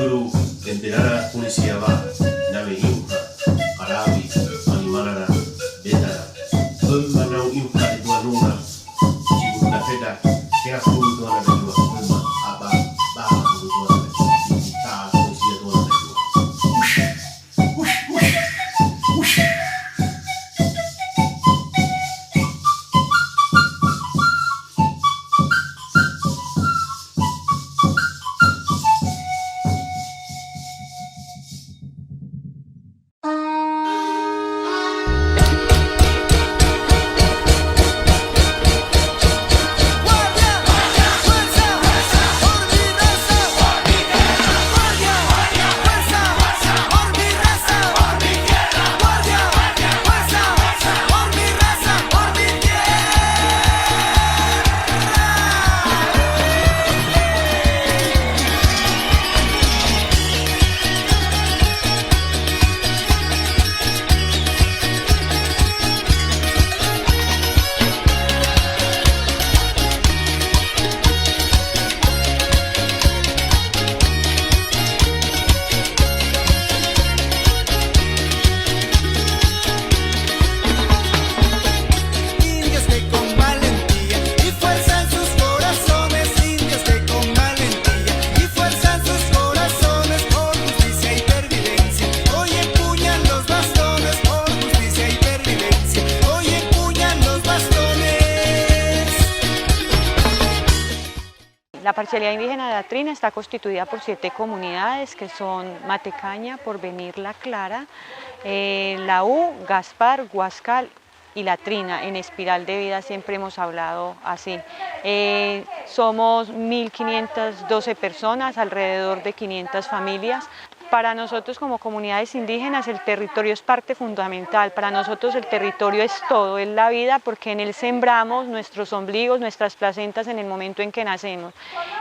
Dulu enterara polisia ba nabe impa arabi animalara betara ulma nau impa dua nuna jiu na feda kera kuru dua na dua ulma aba ba kuru dua na ta polisia dua na dua La parcialidad indígena de la Trina está constituida por 7 comunidades que son Matecaña, Porvenir, La Clara, La U, Gaspar, Huascal y La Trina. En espiral de vida siempre hemos hablado así. Somos 1.512 personas, alrededor de 500 familias. Para nosotros como comunidades indígenas el territorio es parte fundamental, para nosotros el territorio es todo, es la vida porque en él sembramos nuestros ombligos, nuestras placentas en el momento en que nacemos.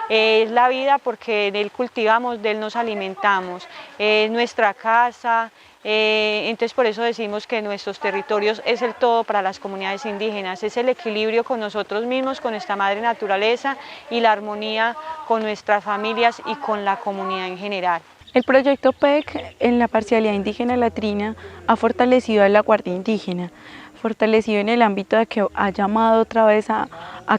Es la vida porque en él cultivamos, de él nos alimentamos, es nuestra casa, entonces por eso decimos que nuestros territorios es el todo para las comunidades indígenas, es el equilibrio con nosotros mismos, con nuestra madre naturaleza y la armonía con nuestras familias y con la comunidad en general. El proyecto PEC en la parcialidad indígena de la Trina ha fortalecido a la Guardia Indígena, fortalecido en el ámbito de que ha llamado otra vez a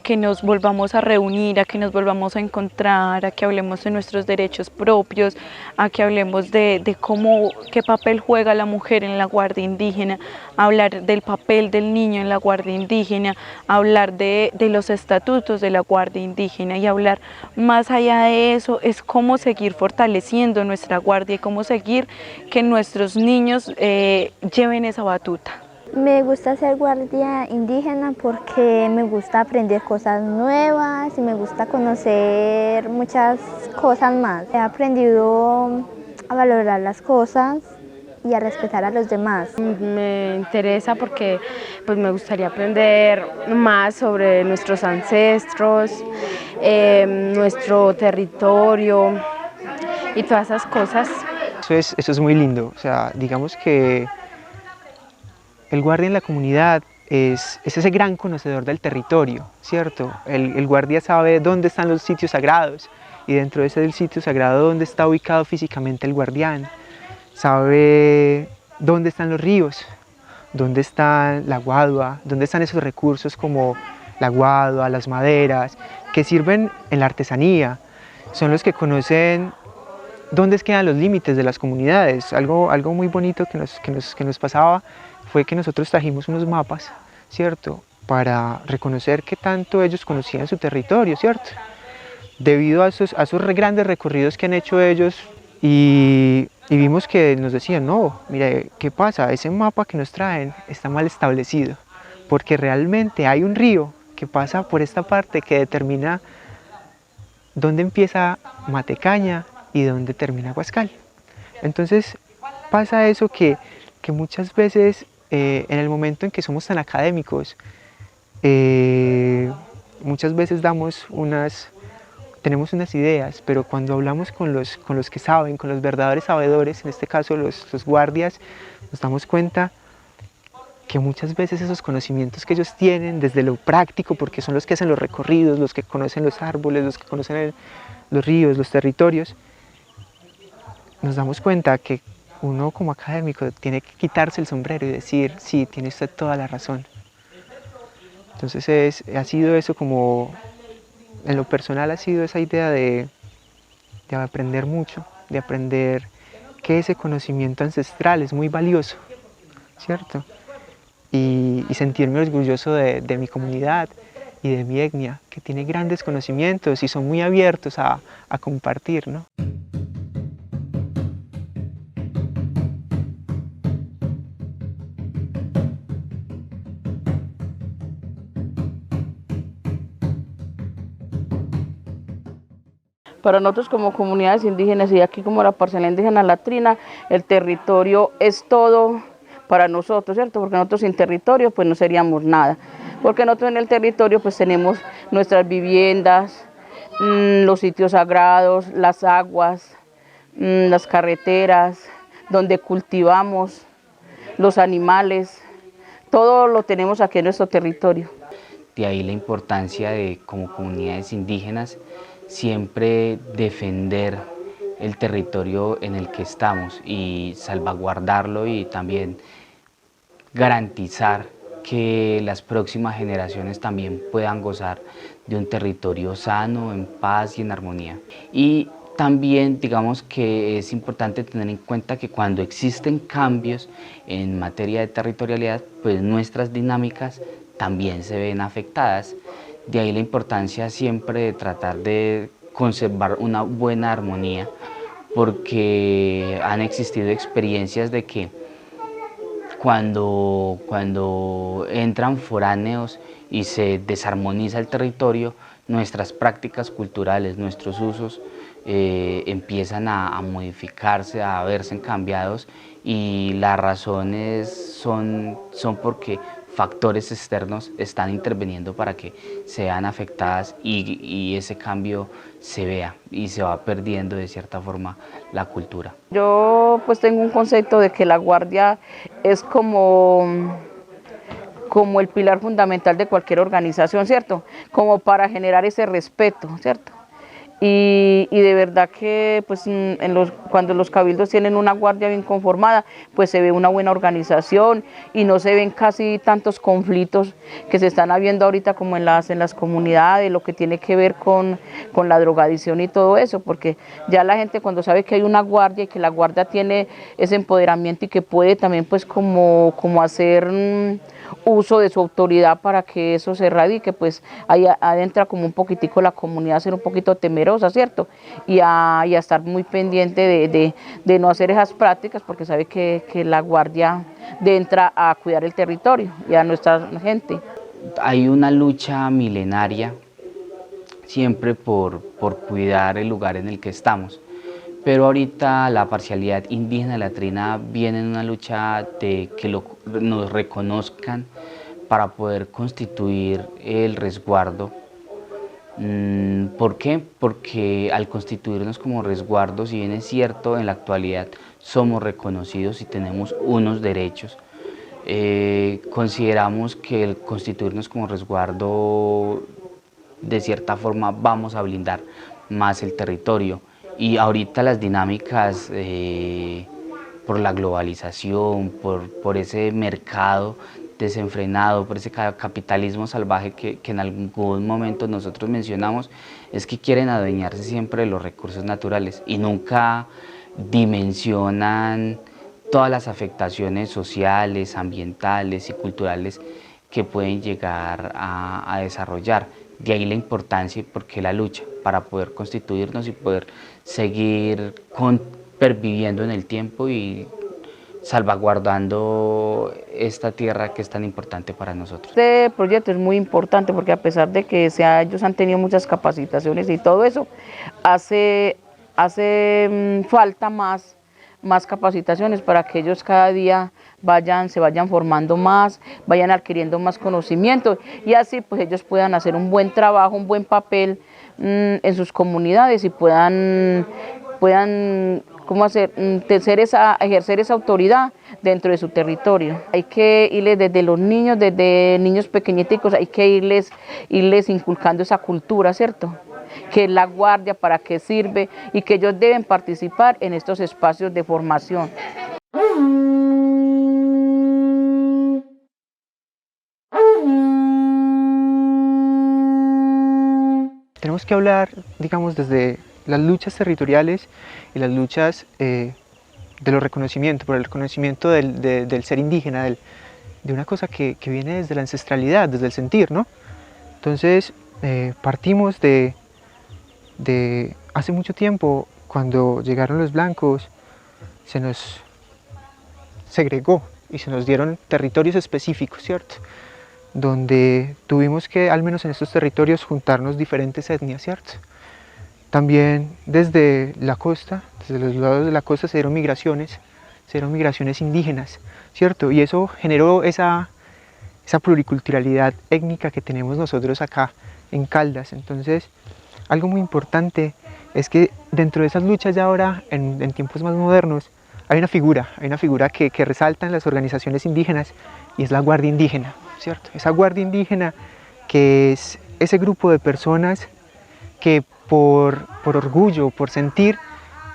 que nos volvamos a reunir, a que nos volvamos a encontrar, a que hablemos de nuestros derechos propios, a que hablemos de qué papel juega la mujer en la Guardia Indígena, hablar del papel del niño en la Guardia Indígena, hablar de los estatutos de la Guardia Indígena y hablar más allá de eso es cómo seguir fortaleciendo nuestra Guardia y cómo seguir que nuestros niños lleven esa batuta. Me gusta ser guardia indígena porque me gusta aprender cosas nuevas y me gusta conocer muchas cosas más. He aprendido a valorar las cosas y a respetar a los demás. Me interesa porque pues, me gustaría aprender más sobre nuestros ancestros, nuestro territorio y todas esas cosas. Eso es muy lindo, o sea, digamos que el guardia en la comunidad es ese gran conocedor del territorio, ¿cierto? El guardia sabe dónde están los sitios sagrados y dentro de ese sitio sagrado dónde está ubicado físicamente el guardián. Sabe dónde están los ríos, dónde está la guadua, dónde están esos recursos como la guadua, las maderas, que sirven en la artesanía. Son los que conocen dónde quedan los límites de las comunidades. Algo muy bonito que nos pasaba fue que nosotros trajimos unos mapas, ¿cierto?, para reconocer qué tanto ellos conocían su territorio, ¿cierto?, debido a esos grandes recorridos que han hecho ellos y vimos que nos decían, no, mire, ¿qué pasa? Ese mapa que nos traen está mal establecido, porque realmente hay un río que pasa por esta parte que determina dónde empieza Matecaña y dónde termina Huascal. Entonces pasa eso que muchas veces en el momento en que somos tan académicos, muchas veces tenemos unas ideas, pero cuando hablamos con los que saben, con los verdaderos sabedores, en este caso los guardias, nos damos cuenta que muchas veces esos conocimientos que ellos tienen desde lo práctico, porque son los que hacen los recorridos, los que conocen los árboles, los que conocen los ríos, los territorios, nos damos cuenta que uno como académico tiene que quitarse el sombrero y decir, sí, tiene usted toda la razón. Entonces ha sido eso como, en lo personal ha sido esa idea de aprender mucho, de aprender que ese conocimiento ancestral es muy valioso, ¿cierto? Y sentirme orgulloso de mi comunidad y de mi etnia, que tiene grandes conocimientos y son muy abiertos a compartir, ¿no? Para nosotros como comunidades indígenas y aquí como la parcela indígena La Trina, el territorio es todo para nosotros, ¿cierto? Porque nosotros sin territorio pues no seríamos nada. Porque nosotros en el territorio pues tenemos nuestras viviendas, los sitios sagrados, las aguas, las carreteras, donde cultivamos, los animales, todo lo tenemos aquí en nuestro territorio. De ahí la importancia de, como comunidades indígenas, siempre defender el territorio en el que estamos y salvaguardarlo y también garantizar que las próximas generaciones también puedan gozar de un territorio sano, en paz y en armonía. Y también digamos que es importante tener en cuenta que cuando existen cambios en materia de territorialidad, pues nuestras dinámicas también se ven afectadas. De ahí la importancia siempre de tratar de conservar una buena armonía, porque han existido experiencias de que cuando entran foráneos y se desarmoniza el territorio, nuestras prácticas culturales, nuestros usos empiezan a modificarse, a verse cambiados, y las razones son porque factores externos están interviniendo para que sean afectadas y ese cambio se vea y se va perdiendo de cierta forma la cultura. Yo pues tengo un concepto de que la guardia es como el pilar fundamental de cualquier organización, ¿cierto? Como para generar ese respeto, ¿cierto? Y de verdad que pues cuando los cabildos tienen una guardia bien conformada, pues se ve una buena organización y no se ven casi tantos conflictos que se están habiendo ahorita como en las comunidades, lo que tiene que ver con la drogadicción y todo eso, porque ya la gente cuando sabe que hay una guardia y que la guardia tiene ese empoderamiento y que puede también pues como hacer uso de su autoridad para que eso se erradique, pues ahí adentra como un poquitico la comunidad a ser un poquito temerosa, ¿cierto? Y a estar muy pendiente de no hacer esas prácticas, porque sabe que la guardia entra a cuidar el territorio y a nuestra gente. Hay una lucha milenaria siempre por cuidar el lugar en el que estamos. Pero ahorita la parcialidad indígena de La Trina viene en una lucha de que nos reconozcan para poder constituir el resguardo. ¿Por qué? Porque al constituirnos como resguardo, si bien es cierto, en la actualidad somos reconocidos y tenemos unos derechos, consideramos que el constituirnos como resguardo, de cierta forma, vamos a blindar más el territorio. Y ahorita las dinámicas por la globalización, por ese mercado desenfrenado, por ese capitalismo salvaje que en algún momento nosotros mencionamos, es que quieren adueñarse siempre de los recursos naturales y nunca dimensionan todas las afectaciones sociales, ambientales y culturales que pueden llegar a desarrollar. De ahí la importancia y por qué la lucha, para poder constituirnos y poder seguir perviviendo en el tiempo y salvaguardando esta tierra que es tan importante para nosotros. Este proyecto es muy importante porque a pesar de que ellos han tenido muchas capacitaciones y todo eso, hace falta más capacitaciones para que ellos cada día se vayan formando más, vayan adquiriendo más conocimiento y así pues ellos puedan hacer un buen trabajo, un buen papel en sus comunidades y puedan ejercer esa autoridad dentro de su territorio. Hay que irles desde niños pequeñitos, hay que irles inculcando esa cultura, ¿cierto? qué es la guardia, para qué sirve y que ellos deben participar en estos espacios de formación. Tenemos que hablar, digamos, desde las luchas territoriales y las luchas de los reconocimientos, por el reconocimiento del ser indígena, de una cosa que viene desde la ancestralidad, desde el sentir, ¿no? Entonces, partimos de hace mucho tiempo, cuando llegaron los blancos, se nos segregó y se nos dieron territorios específicos, ¿cierto? Donde tuvimos que, al menos en estos territorios, juntarnos diferentes etnias, ¿cierto? También desde la costa, desde los lados de la costa se dieron migraciones indígenas, ¿cierto? Y eso generó esa pluriculturalidad étnica que tenemos nosotros acá en Caldas. Entonces, algo muy importante es que dentro de esas luchas ya ahora, en tiempos más modernos, hay una figura que resalta en las organizaciones indígenas y es la Guardia Indígena, ¿cierto? Esa Guardia Indígena que es ese grupo de personas que por orgullo, por sentir,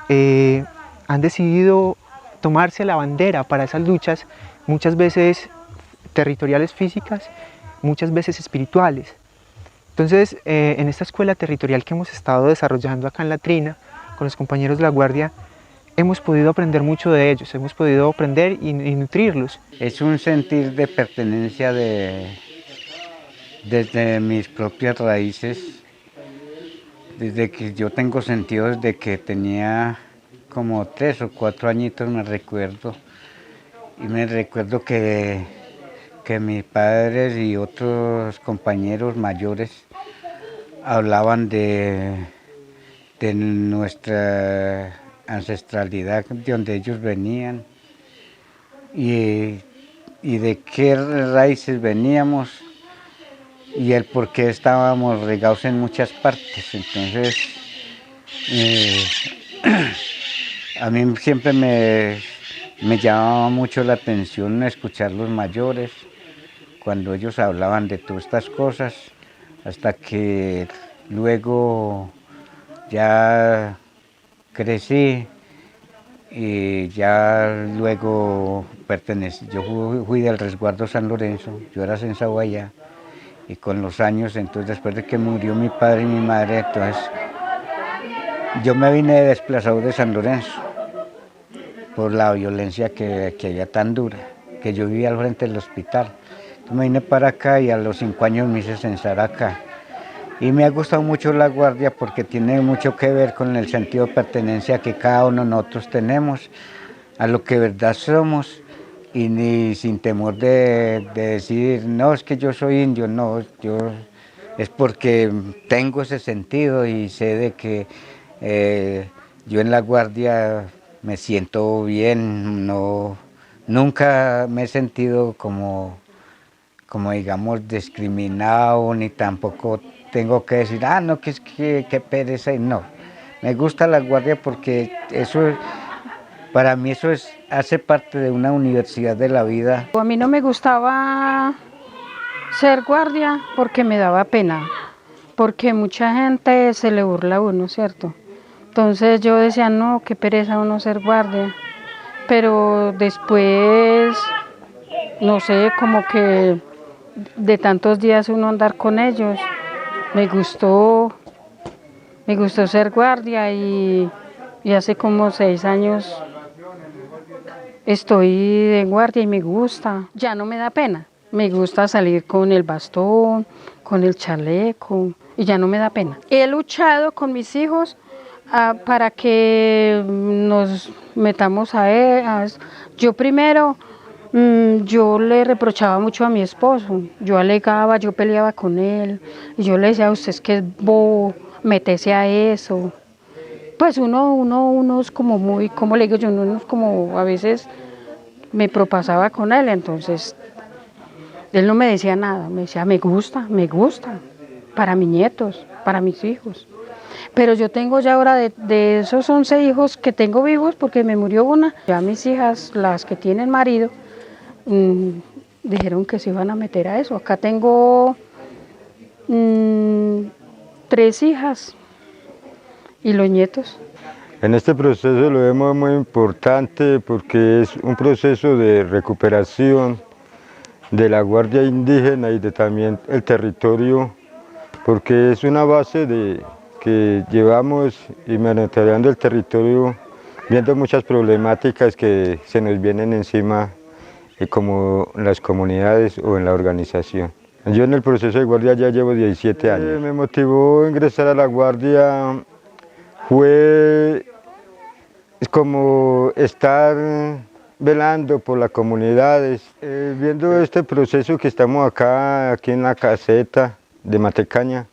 han decidido tomarse la bandera para esas luchas, muchas veces territoriales físicas, muchas veces espirituales. Entonces, en esta escuela territorial que hemos estado desarrollando acá en La Trina, con los compañeros de la Guardia, hemos podido aprender mucho de ellos, hemos podido aprender y nutrirlos. Es un sentir de pertenencia desde mis propias raíces, desde que yo tengo sentido, desde que tenía como 3 o 4 añitos me recuerdo, y me recuerdo que mis padres y otros compañeros mayores hablaban de nuestra ancestralidad, de donde ellos venían y de qué raíces veníamos y el por qué estábamos regados en muchas partes. Entonces, a mí siempre me llamaba mucho la atención escuchar los mayores cuando ellos hablaban de todas estas cosas, hasta que luego ya crecí y ya luego yo fui del resguardo San Lorenzo, yo era sensaguayá, y con los años, entonces después de que murió mi padre y mi madre, entonces yo me vine desplazado de San Lorenzo por la violencia que había tan dura, que yo vivía al frente del hospital. Me vine para acá y a los 5 años me hice censar acá. Y me ha gustado mucho la Guardia porque tiene mucho que ver con el sentido de pertenencia que cada uno de nosotros tenemos a lo que de verdad somos, y ni sin temor de decir, no, es que yo soy indio, no, es porque tengo ese sentido y sé de que yo en la Guardia me siento bien, nunca me he sentido como digamos discriminado, ni tampoco tengo que decir, no, que es que pereza, y no. Me gusta la Guardia porque para mí eso hace parte de una universidad de la vida. A mí no me gustaba ser guardia porque me daba pena, porque mucha gente se le burla a uno, ¿cierto? Entonces yo decía, no, qué pereza uno ser guardia, pero después, no sé, como que de tantos días uno andar con ellos, me gustó ser guardia y hace como 6 años estoy de guardia y me gusta, ya no me da pena, me gusta salir con el bastón, con el chaleco y ya no me da pena. He luchado con mis hijos para que nos metamos a él. Yo primero, yo le reprochaba mucho a mi esposo, yo alegaba, yo peleaba con él, y yo le decía, usted es que es bobo, métese a eso. Pues uno es como muy, como le digo yo, uno es como a veces me propasaba con él, entonces él no me decía nada, me decía, me gusta, para mis nietos, para mis hijos. Pero yo tengo ya ahora de esos 11 hijos que tengo vivos, porque me murió una, ya mis hijas, las que tienen marido, dijeron que se iban a meter a eso. Acá tengo 3 hijas ¿Y los nietos? En este proceso lo vemos muy importante porque es un proceso de recuperación de la Guardia Indígena y de también el territorio, porque es una base que llevamos y monitoreando el territorio, viendo muchas problemáticas que se nos vienen encima, como en las comunidades o en la organización. Yo en el proceso de guardia ya llevo 17 años. Me motivó ingresar a la guardia fue como estar velando por las comunidades, viendo este proceso que estamos aquí en la caseta de Matecaña.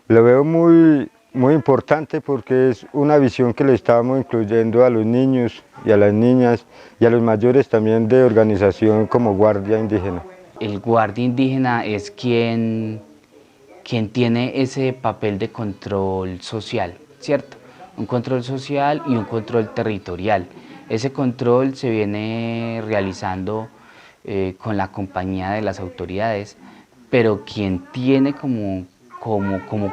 Lo veo muy importante porque es una visión que le estamos incluyendo a los niños y a las niñas y a los mayores también de organización como guardia indígena. El guardia indígena es quien tiene ese papel de control social, ¿cierto? Un control social y un control territorial. Ese control se viene realizando con la compañía de las autoridades, pero quien tiene como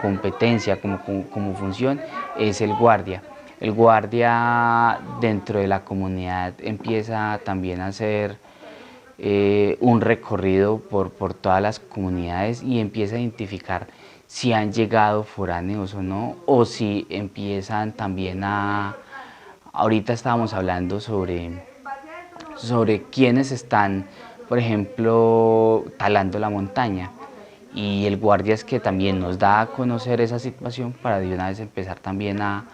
competencia, como función, es el guardia. El guardia dentro de la comunidad empieza también a hacer un recorrido por todas las comunidades y empieza a identificar si han llegado foráneos o no, o si empiezan también ahorita estábamos hablando sobre quienes están, por ejemplo, talando la montaña, y el guardia es que también nos da a conocer esa situación para de una vez empezar también a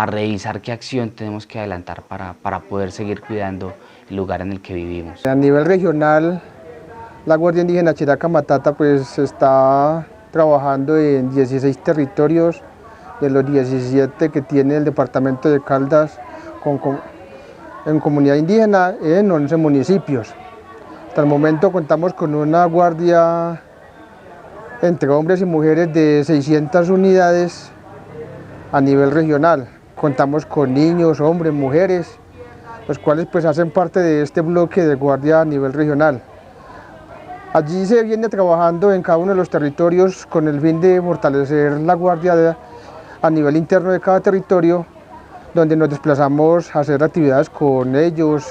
revisar qué acción tenemos que adelantar para poder seguir cuidando el lugar en el que vivimos. A nivel regional, la Guardia Indígena Chiraca Matata pues está trabajando en 16 territorios de los 17 que tiene el departamento de Caldas en comunidad indígena en 11 municipios. Hasta el momento contamos con una guardia entre hombres y mujeres de 600 unidades a nivel regional. Contamos con niños, hombres, mujeres, los cuales pues hacen parte de este bloque de guardia a nivel regional. Allí se viene trabajando en cada uno de los territorios con el fin de fortalecer la guardia a nivel interno de cada territorio, donde nos desplazamos a hacer actividades con ellos,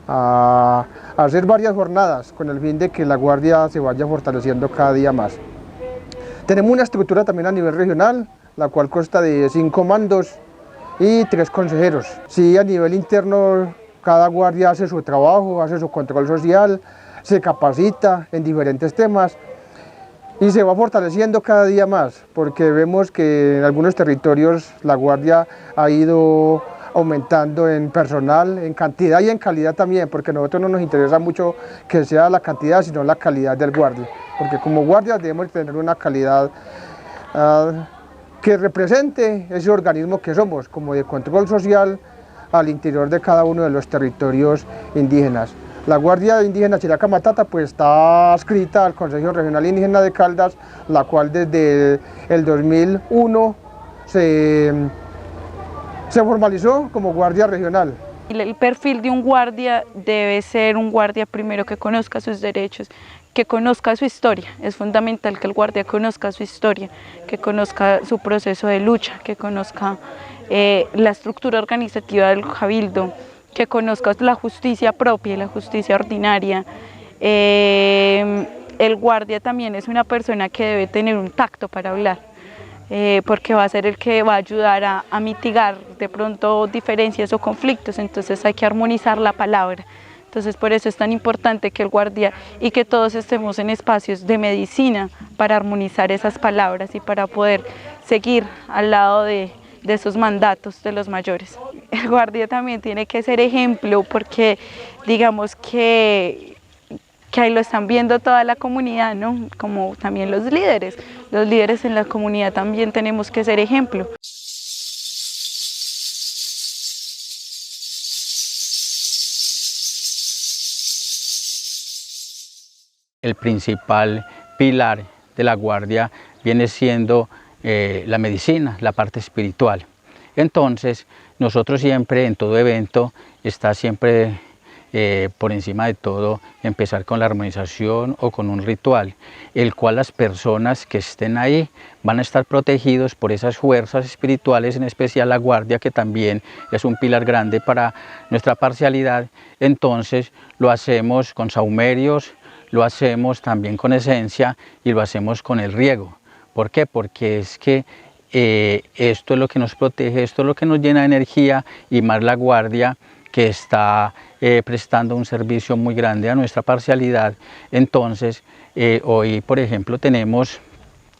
a hacer varias jornadas con el fin de que la guardia se vaya fortaleciendo cada día más. Tenemos una estructura también a nivel regional, la cual consta de 5 mandos y 3 consejeros. Sí, a nivel interno cada guardia hace su trabajo, hace su control social, se capacita en diferentes temas y se va fortaleciendo cada día más, porque vemos que en algunos territorios la guardia ha ido aumentando en personal, en cantidad y en calidad también, porque a nosotros no nos interesa mucho que sea la cantidad, sino la calidad del guardia, porque como guardias debemos tener una calidad que represente ese organismo que somos, como de control social al interior de cada uno de los territorios indígenas. La Guardia Indígena Chiraca Matata pues está adscrita al Consejo Regional Indígena de Caldas, la cual desde el 2001 se formalizó como guardia regional. El perfil de un guardia debe ser un guardia primero que conozca sus derechos, que conozca su historia. Es fundamental que el guardia conozca su historia, que conozca su proceso de lucha, que conozca la estructura organizativa del cabildo, que conozca la justicia propia y la justicia ordinaria. El guardia también es una persona que debe tener un tacto para hablar, porque va a ser el que va a ayudar a mitigar de pronto diferencias o conflictos, entonces hay que armonizar la palabra. Entonces por eso es tan importante que el guardia y que todos estemos en espacios de medicina para armonizar esas palabras y para poder seguir al lado de esos mandatos de los mayores. El guardia también tiene que ser ejemplo porque digamos que ahí lo están viendo toda la comunidad, ¿no? Como también los líderes en la comunidad también tenemos que ser ejemplo. El principal pilar de la guardia viene siendo la medicina, la parte espiritual. Entonces, nosotros siempre en todo evento está siempre por encima de todo, empezar con la armonización o con un ritual, el cual las personas que estén ahí van a estar protegidos por esas fuerzas espirituales, en especial la guardia, que también es un pilar grande para nuestra parcialidad. Entonces lo hacemos con sahumerios, lo hacemos también con esencia y lo hacemos con el riego. ¿Por qué? Porque es que esto es lo que nos protege, esto es lo que nos llena de energía, y más la guardia que está prestando un servicio muy grande a nuestra parcialidad. Entonces hoy, por ejemplo, tenemos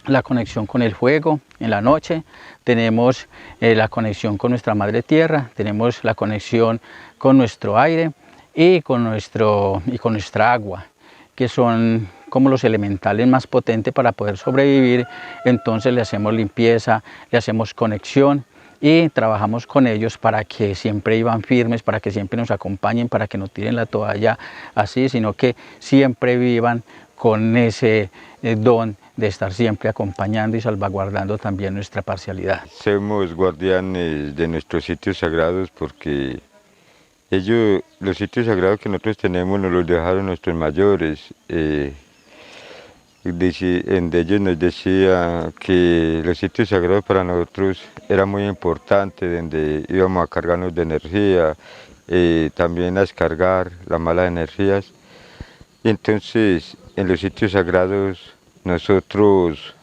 la conexión con el fuego en la noche, tenemos la conexión con nuestra madre tierra, tenemos la conexión con nuestro aire y con nuestra agua, que son como los elementales más potentes para poder sobrevivir. Entonces le hacemos limpieza, le hacemos conexión y trabajamos con ellos para que siempre vivan firmes, para que siempre nos acompañen, para que no tiren la toalla así, sino que siempre vivan con ese don de estar siempre acompañando y salvaguardando también nuestra parcialidad. Somos guardianes de nuestros sitios sagrados porque ellos, los sitios sagrados que nosotros tenemos, nos los dejaron nuestros mayores. De ellos nos decía que los sitios sagrados para nosotros era muy importante, donde íbamos a cargarnos de energía, también a descargar las malas energías. Y entonces en los sitios sagrados nosotros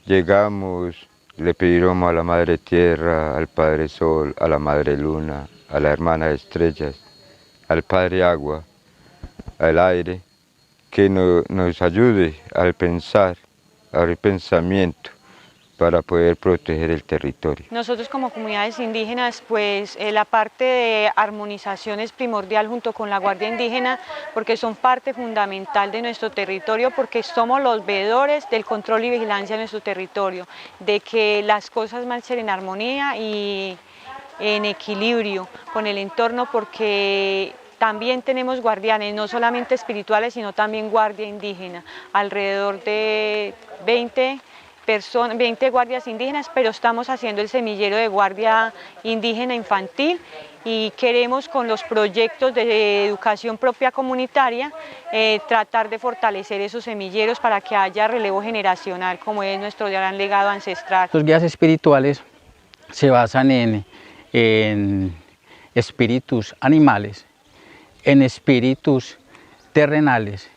llegamos, le pedimos a la Madre Tierra, al Padre Sol, a la Madre Luna, a la Hermana Estrellas, al Padre Agua, al aire, que nos ayude al pensar, al pensamiento, para poder proteger el territorio. Nosotros como comunidades indígenas, pues la parte de armonización es primordial junto con la Guardia Indígena, porque son parte fundamental de nuestro territorio, porque somos los veedores del control y vigilancia de nuestro territorio, de que las cosas marchen en armonía y en equilibrio con el entorno, porque también tenemos guardianes, no solamente espirituales, sino también guardia indígena, alrededor de 20 guardias indígenas, pero estamos haciendo el semillero de guardia indígena infantil y queremos, con los proyectos de educación propia comunitaria, tratar de fortalecer esos semilleros para que haya relevo generacional, como es nuestro gran legado ancestral. Los guías espirituales se basan en espíritus animales, en espíritus terrenales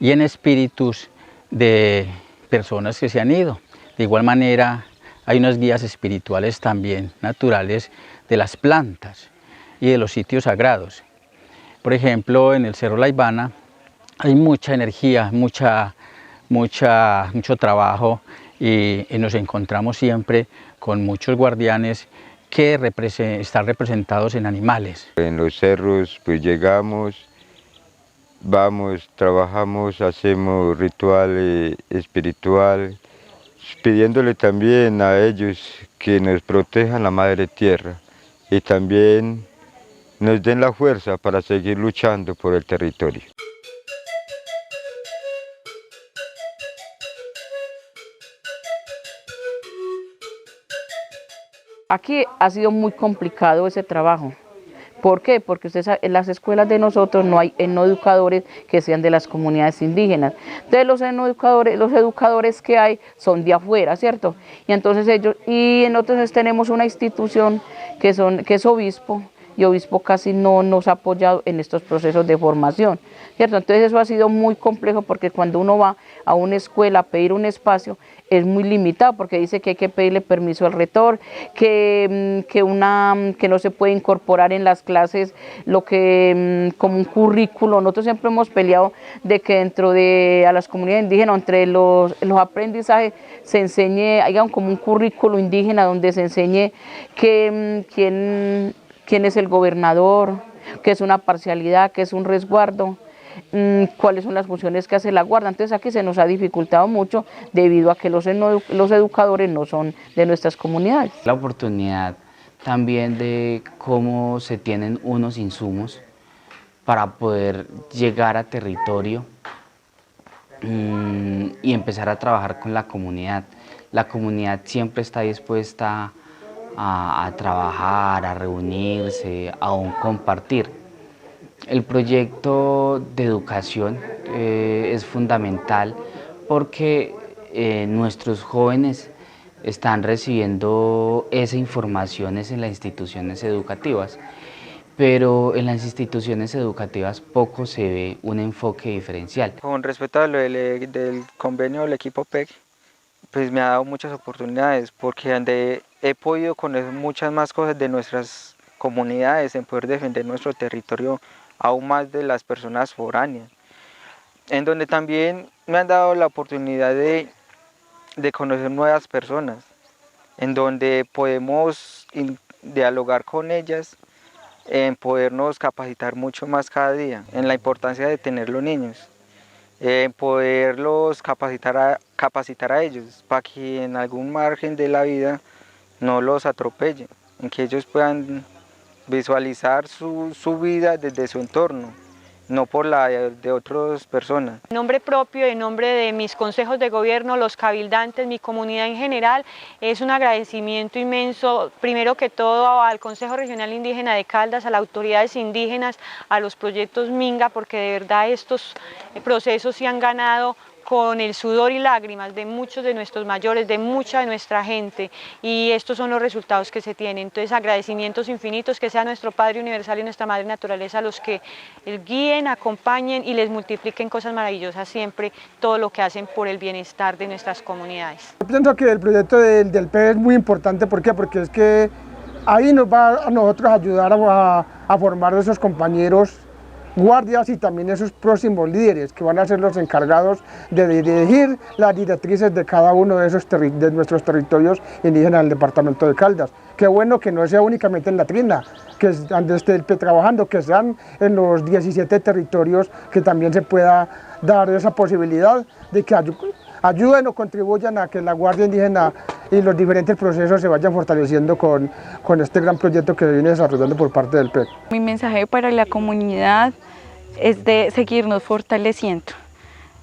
y en espíritus de personas que se han ido. De igual manera, hay unos guías espirituales también naturales de las plantas y de los sitios sagrados. Por ejemplo, en el Cerro La Ivana hay mucha energía, mucho trabajo, y nos encontramos siempre con muchos guardianes que están representados en animales. En los cerros pues llegamos, vamos, trabajamos, hacemos ritual espiritual, pidiéndole también a ellos que nos protejan la Madre Tierra y también nos den la fuerza para seguir luchando por el territorio. Aquí ha sido muy complicado ese trabajo. ¿Por qué? Porque en las escuelas de nosotros no hay educadores que sean de las comunidades indígenas. Entonces los educadores que hay son de afuera, ¿cierto? Y entonces entonces tenemos una institución que es obispo, y obispo casi no nos ha apoyado en estos procesos de formación, ¿cierto? Entonces eso ha sido muy complejo, porque cuando uno va a una escuela a pedir un espacio es muy limitado, porque dice que hay que pedirle permiso al rector, que no se puede incorporar en las clases como un currículo. Nosotros siempre hemos peleado de que dentro de a las comunidades indígenas, entre los aprendizajes, se enseñe, haya como un currículo indígena donde se enseñe quién es el gobernador, qué es una parcialidad, qué es un resguardo, cuáles son las funciones que hace la guardia. Entonces aquí se nos ha dificultado mucho debido a que los educadores no son de nuestras comunidades. La oportunidad también de cómo se tienen unos insumos para poder llegar a territorio y empezar a trabajar con la comunidad. La comunidad siempre está dispuesta a trabajar, a reunirse, a compartir. El proyecto de educación es fundamental porque nuestros jóvenes están recibiendo esa información en las instituciones educativas, pero en las instituciones educativas poco se ve un enfoque diferencial. Con respecto a lo del convenio del equipo PEC, pues me ha dado muchas oportunidades porque he podido conocer muchas más cosas de nuestras comunidades, en poder defender nuestro territorio aún más de las personas foráneas, en donde también me han dado la oportunidad de conocer nuevas personas, en donde podemos dialogar con ellas, en podernos capacitar mucho más cada día, en la importancia de tener los niños, en poderlos capacitar a ellos, para que en algún margen de la vida no los atropellen, en que ellos puedan visualizar su vida desde su entorno, no por la de otras personas. En nombre propio, en nombre de mis consejos de gobierno, los cabildantes, mi comunidad en general, es un agradecimiento inmenso, primero que todo al Consejo Regional Indígena de Caldas, a las autoridades indígenas, a los proyectos Minga, porque de verdad estos procesos se han ganado con el sudor y lágrimas de muchos de nuestros mayores, de mucha de nuestra gente, y estos son los resultados que se tienen. Entonces, agradecimientos infinitos, que sea nuestro Padre Universal y nuestra Madre Naturaleza los que guíen, acompañen y les multipliquen cosas maravillosas siempre, todo lo que hacen por el bienestar de nuestras comunidades. Yo pienso que el proyecto del PEC es muy importante, ¿por qué? Porque es que ahí nos va a nosotros ayudar a formar a esos compañeros guardias y también esos próximos líderes que van a ser los encargados de dirigir las directrices de cada uno de nuestros territorios indígenas del departamento de Caldas. Qué bueno que no sea únicamente en la Trina, que esté trabajando, que sean en los 17 territorios, que también se pueda dar esa posibilidad de que ayuden o contribuyan a que la Guardia Indígena y los diferentes procesos se vayan fortaleciendo con este gran proyecto que se viene desarrollando por parte del PEC. Mi mensaje para la comunidad es de seguirnos fortaleciendo,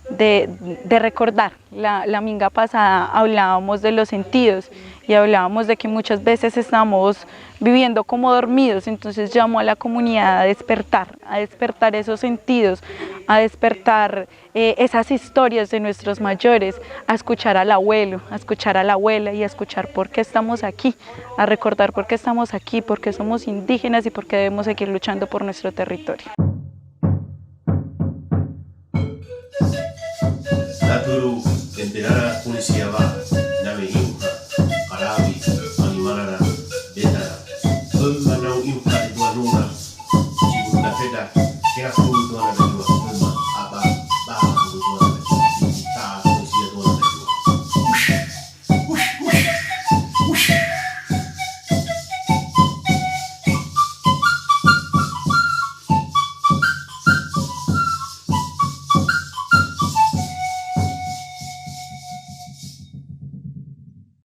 de recordar. La minga pasada hablábamos de los sentidos y hablábamos de que muchas veces estamos viviendo como dormidos, entonces llamo a la comunidad a despertar esos sentidos, a despertar esas historias de nuestros mayores, a escuchar al abuelo, a escuchar a la abuela y a escuchar por qué estamos aquí, a recordar por qué estamos aquí, por qué somos indígenas y por qué debemos seguir luchando por nuestro territorio. Naturu, enterara policía va.